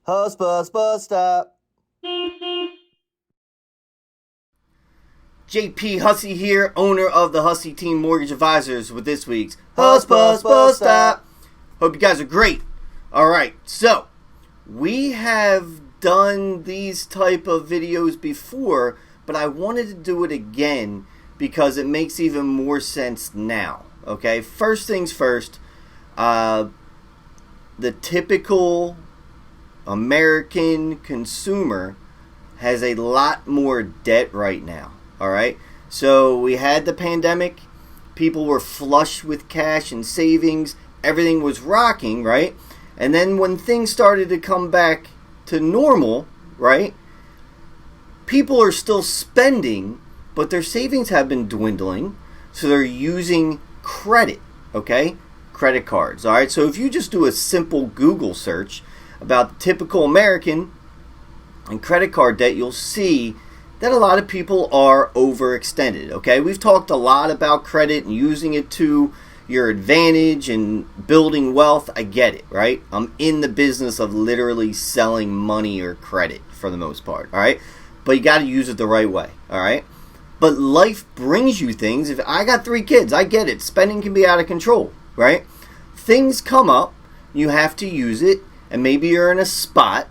Hussbus bus stop. JP Hussey here, owner of the Hussey Team Mortgage Advisors, with this week's Hussbus bus stop. Hope you guys are great. Alright, so we have done these type of videos before, but I wanted to do it again because it makes even more sense now. Okay, first things first, the typical American consumer has a lot more debt right now. All right, so we had the pandemic, people were flush with cash and savings, everything was rocking, right? And then when things started to come back to normal, right, people are still spending, but their savings have been dwindling, so they're using credit, okay? Credit cards. All right, so if you just do a simple Google search about the typical American and credit card debt, you'll see that a lot of people are overextended, okay? We've talked a lot about credit and using it to your advantage and building wealth. I get it, right? I'm in the business of literally selling money or credit for the most part, all right? But you got to use it the right way, all right? But life brings you things. If I got 3 kids, I get it. Spending can be out of control, right? Things come up, you have to use it, and maybe you're in a spot,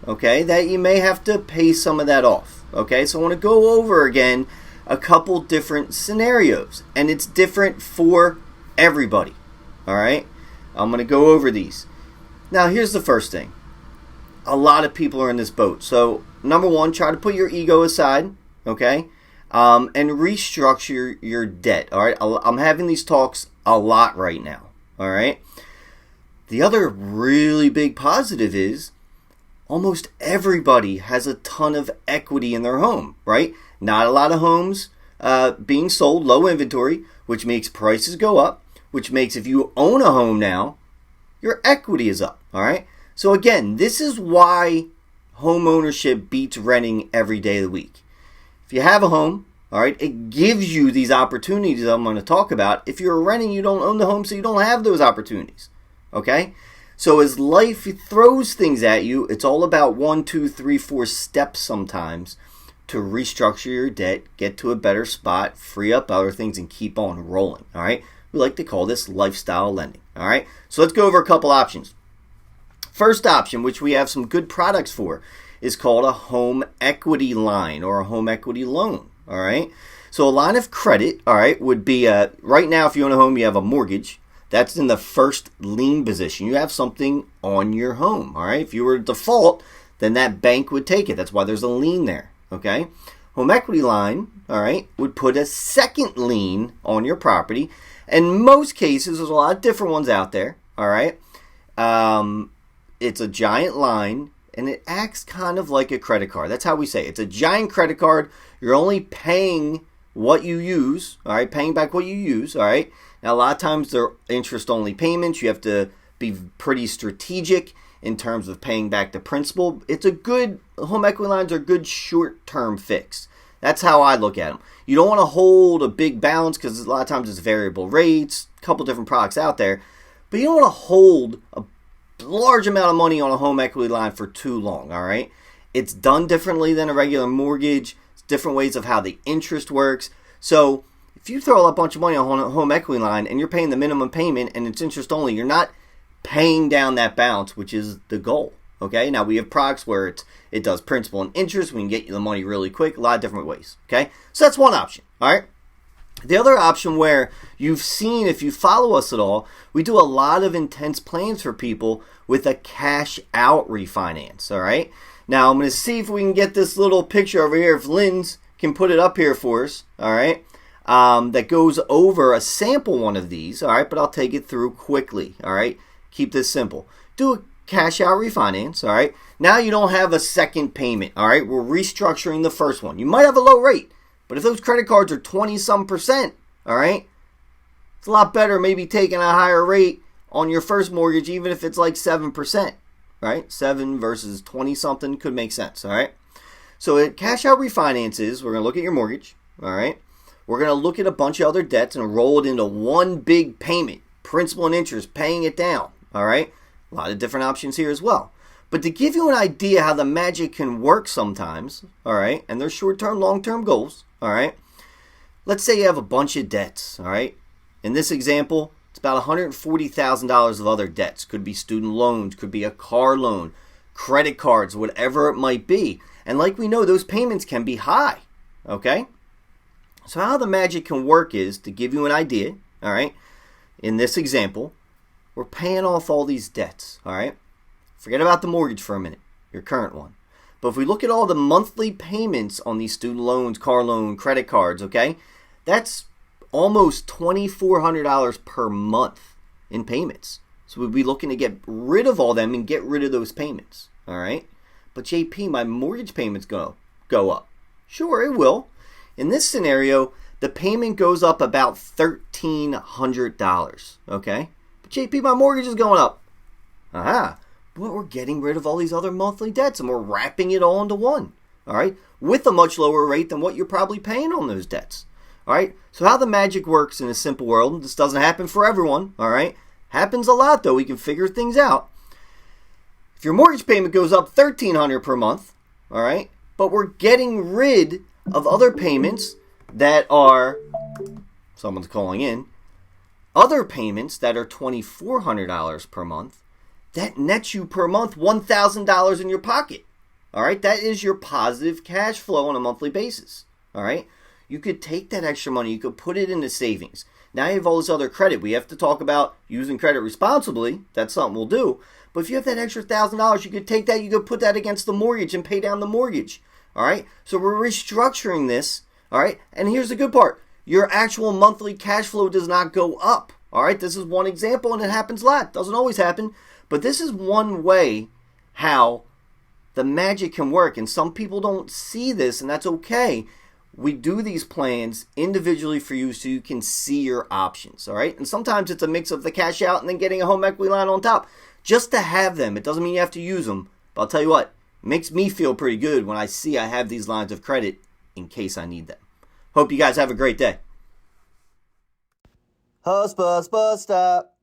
okay, that you may have to pay some of that off. Okay, so I want to go over again a couple different scenarios, and it's different for everybody. All right, I'm going to go over these. Now, here's the first thing. A lot of people are in this boat. So, number one, try to put your ego aside, okay, and restructure your debt. All right, I'm having these talks a lot right now. All right. The other really big positive is almost everybody has a ton of equity in their home, right? Not a lot of homes being sold, low inventory, which makes prices go up, which makes if you own a home now, your equity is up, all right? So again, this is why home ownership beats renting every day of the week. If you have a home, all right, it gives you these opportunities I'm going to talk about. If you're renting, you don't own the home, so you don't have those opportunities, okay? So as life throws things at you, it's all about 1, 2, 3, 4 steps sometimes to restructure your debt, get to a better spot, free up other things, and keep on rolling, all right? We like to call this lifestyle lending, all right? So let's go over a couple options. First option, which we have some good products for, is called a home equity line or a home equity loan, all right? So a line of credit, all right, would be, right now if you own a home, you have a mortgage. That's in the first lien position. You have something on your home, all right? If you were to default, then that bank would take it. That's why there's a lien there, okay? Home equity line, all right, would put a second lien on your property. In most cases, there's a lot of different ones out there, all right? It's a giant line, and it acts kind of like a credit card. That's how we say it. It's a giant credit card. You're only paying what you use, all right? Paying back what you use, all right? Now, a lot of times they're interest-only payments. You have to be pretty strategic in terms of paying back the principal. Home equity lines are a good short-term fix. That's how I look at them. You don't want to hold a big balance because a lot of times it's variable rates, a couple different products out there. But you don't want to hold a large amount of money on a home equity line for too long, all right? It's done differently than a regular mortgage. It's different ways of how the interest works. So if you throw a bunch of money on a home equity line and you're paying the minimum payment and it's interest only, you're not paying down that balance, which is the goal, okay? Now, we have products where it does principal and interest. We can get you the money really quick, a lot of different ways, okay? So that's one option, all right? The other option where you've seen, if you follow us at all, we do a lot of intense plans for people with a cash out refinance, all right? Now, I'm going to see if we can get this little picture over here, if Lynn's can put it up here for us, all right? That goes over a sample one of these, all right, but I'll take it through quickly, all right? Keep this simple. Do a cash out refinance, all right? Now you don't have a second payment, all right? We're restructuring the first one. You might have a low rate, but if those credit cards are 20-some%, all right, it's a lot better maybe taking a higher rate on your first mortgage, even if it's like 7%, right? 7 versus 20-something could make sense, all right? So at cash out refinances, we're going to look at your mortgage, all right? We're going to look at a bunch of other debts and roll it into one big payment, principal and interest, paying it down, all right? A lot of different options here as well. But to give you an idea how the magic can work sometimes, all right, and there's short-term, long-term goals, all right, let's say you have a bunch of debts, all right. In this example, it's about $140,000 of other debts. Could be student loans, could be a car loan, credit cards, whatever it might be. And like we know, those payments can be high, okay? So how the magic can work is, to give you an idea, all right, in this example, we're paying off all these debts, all right? Forget about the mortgage for a minute, your current one. But if we look at all the monthly payments on these student loans, car loan, credit cards, okay, that's almost $2,400 per month in payments. So we'd be looking to get rid of all them and get rid of those payments, all right? But JP, my mortgage payment's going to go up. Sure, it will. In this scenario, the payment goes up about $1,300, okay? But JP, my mortgage is going up. But we're getting rid of all these other monthly debts and we're wrapping it all into one, all right? With a much lower rate than what you're probably paying on those debts, all right? So how the magic works in a simple world, and this doesn't happen for everyone, all right? Happens a lot though, we can figure things out. If your mortgage payment goes up $1,300 per month, all right, but we're getting rid of other payments that are, someone's calling in, other payments that are $2,400 per month, that nets you per month $1,000 in your pocket. All right, that is your positive cash flow on a monthly basis. All right, you could take that extra money, you could put it into savings. Now you have all this other credit. We have to talk about using credit responsibly. That's something we'll do. But if you have that extra $1,000, you could take that, you could put that against the mortgage and pay down the mortgage. All right, so we're restructuring this. All right, and here's the good part. Your actual monthly cash flow does not go up. All right, this is one example, and it happens a lot. Doesn't always happen. But this is one way how the magic can work. And some people don't see this, and that's okay. We do these plans individually for you so you can see your options, all right? And sometimes it's a mix of the cash out and then getting a home equity line on top. Just to have them. It doesn't mean you have to use them. But I'll tell you what, it makes me feel pretty good when I see I have these lines of credit in case I need them. Hope you guys have a great day. Hussbus, bus stop.